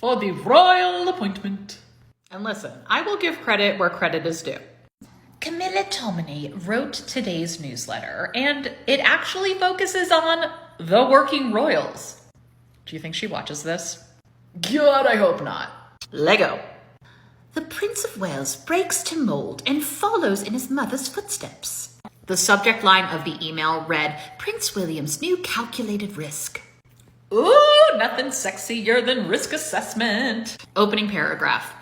for the royal appointment. And listen, I will give credit where credit is due. Camilla Tominey wrote today's newsletter, and it actually focuses on the working royals. Do you think she watches this? God, I hope not. Lego. The Prince of Wales breaks to Mould and follows in his mother's footsteps. The subject line of the email read, Prince William's new calculated risk. Ooh, nothing sexier than risk assessment. Opening paragraph.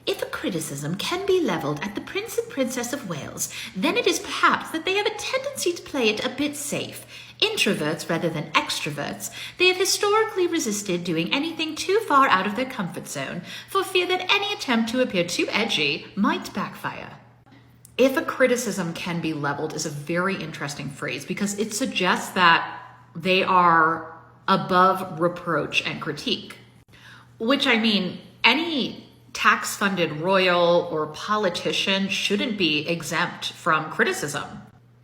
If a criticism can be levelled at the Prince and Princess of Wales, then it is perhaps that they have a tendency to play it a bit safe. Introverts rather than extroverts, they have historically resisted doing anything too far out of their comfort zone for fear that any attempt to appear too edgy might backfire. If a criticism can be leveled is a very interesting phrase because it suggests that they are above reproach and critique. Which, I mean, any tax-funded royal or politician shouldn't be exempt from criticism.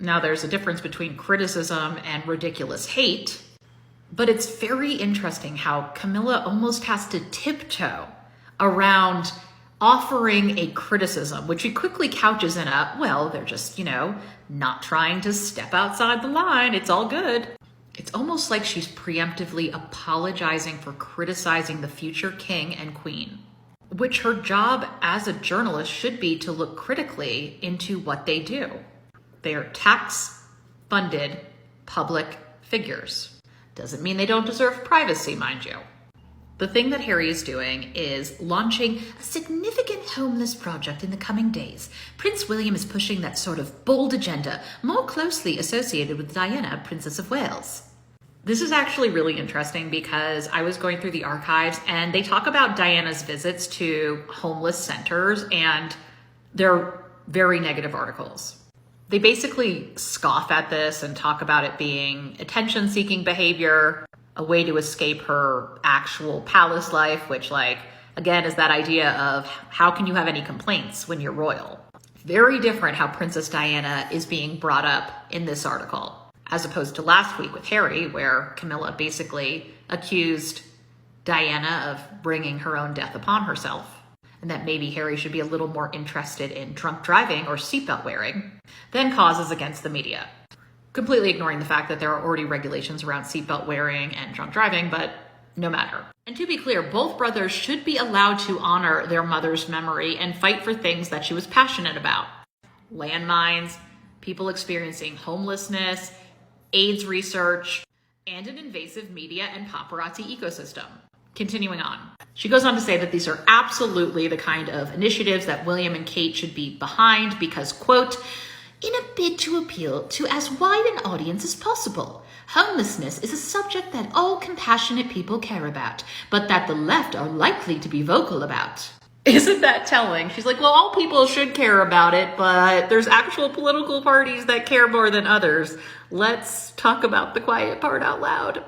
Now, there's a difference between criticism and ridiculous hate, but it's very interesting how Camilla almost has to tiptoe around offering a criticism, which she quickly couches in a, well, they're just, not trying to step outside the line. It's all good. It's almost like she's preemptively apologizing for criticizing the future king and queen, which her job as a journalist should be to look critically into what they do. They are tax-funded public figures. Doesn't mean they don't deserve privacy, mind you. The thing that Harry is doing is launching a significant homeless project in the coming days. Prince William is pushing that sort of bold agenda, more closely associated with Diana, Princess of Wales. This is actually really interesting because I was going through the archives and they talk about Diana's visits to homeless centers and they're very negative articles. They basically scoff at this and talk about it being attention-seeking behavior, a way to escape her actual palace life, which, again, is that idea of how can you have any complaints when you're royal? Very different how Princess Diana is being brought up in this article, as opposed to last week with Harry, where Camilla basically accused Diana of bringing her own death upon herself, and that maybe Harry should be a little more interested in drunk driving or seatbelt wearing than causes against the media. Completely ignoring the fact that there are already regulations around seatbelt wearing and drunk driving, but no matter. And to be clear, both brothers should be allowed to honor their mother's memory and fight for things that she was passionate about. Landmines, people experiencing homelessness, AIDS research, and an invasive media and paparazzi ecosystem. Continuing on. She goes on to say that these are absolutely the kind of initiatives that William and Kate should be behind because, quote, in a bid to appeal to as wide an audience as possible. Homelessness is a subject that all compassionate people care about, but that the left are likely to be vocal about. Isn't that telling? She's like, well, all people should care about it, but there's actual political parties that care more than others. Let's talk about the quiet part out loud.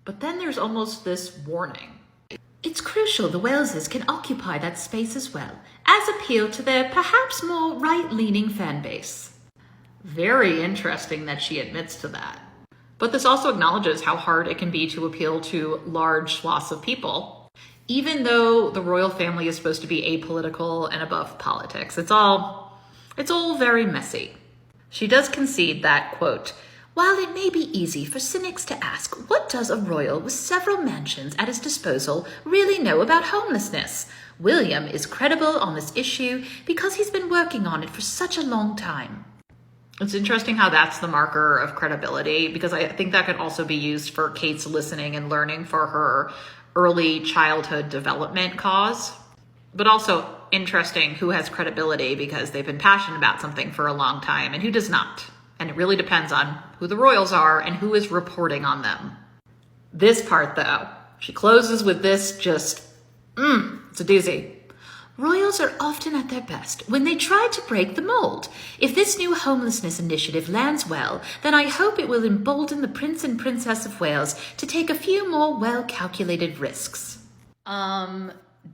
But then there's almost this warning. It's crucial the Waleses can occupy that space as well, as appeal to their perhaps more right-leaning fan base. Very interesting that she admits to that. But this also acknowledges how hard it can be to appeal to large swaths of people, even though the royal family is supposed to be apolitical and above politics. It's all very messy. She does concede that, quote, while it may be easy for cynics to ask, what does a royal with several mansions at his disposal really know about homelessness? William is credible on this issue because he's been working on it for such a long time. It's interesting how that's the marker of credibility, because I think that could also be used for Kate's listening and learning for her early childhood development cause. But also interesting who has credibility because they've been passionate about something for a long time and who does not. And it really depends on who the royals are and who is reporting on them. This part, though, she closes with this it's a doozy. Royals are often at their best when they try to break the mold. If this new homelessness initiative lands well, then I hope it will embolden the Prince and Princess of Wales to take a few more well-calculated risks.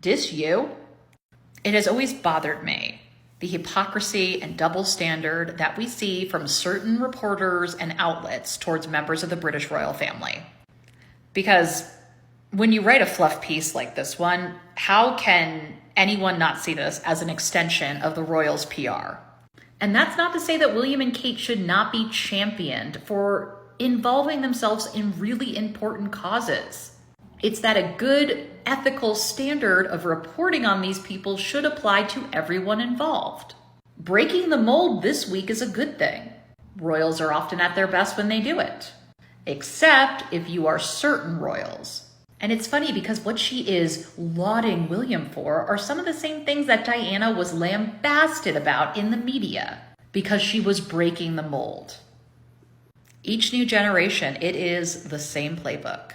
Diss you? It has always bothered me, the hypocrisy and double standard that we see from certain reporters and outlets towards members of the British royal family. Because When you write a fluff piece like this one, how can anyone not see this as an extension of the royals' PR? And that's not to say that William and Kate should not be championed for involving themselves in really important causes. It's that a good ethical standard of reporting on these people should apply to everyone involved. Breaking the mold this week is a good thing. Royals are often at their best when they do it, except if you are certain royals. And it's funny because what she is lauding William for are some of the same things that Diana was lambasted about in the media because she was breaking the mold. Each new generation, it is the same playbook.